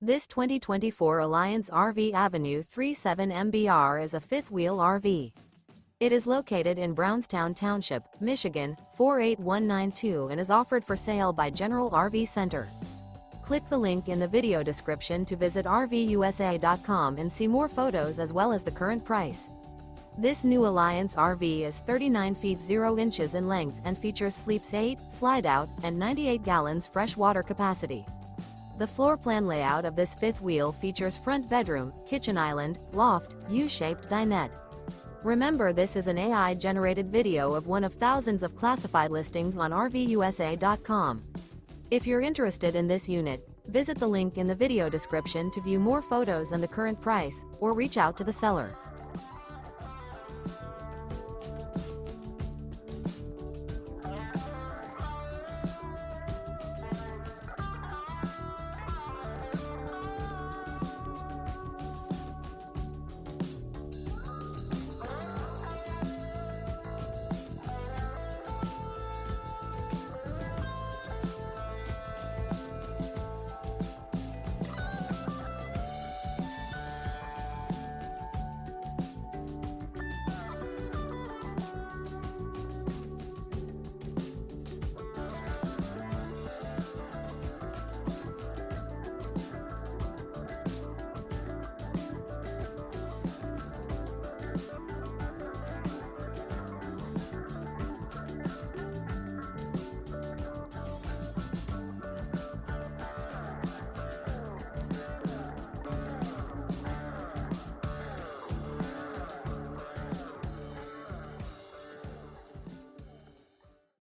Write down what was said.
This 2024 Alliance RV Avenue 37 MBR is a fifth-wheel RV. It is located in Brownstown Township, Michigan, 48192 and is offered for sale by General RV Center. Click the link in the video description to visit RVUSA.com and see more photos as well as the current price. This new Alliance RV is 39 feet 0 inches in length and features sleeps 8, Slideout, and 98 gallons fresh water capacity. The floor plan layout of this fifth wheel features front bedroom, kitchen island, loft, U-shaped dinette. Remember, this is an AI-generated video of one of thousands of classified listings on RVUSA.com. If you're interested in this unit, visit the link in the video description to view more photos and the current price, or reach out to the seller.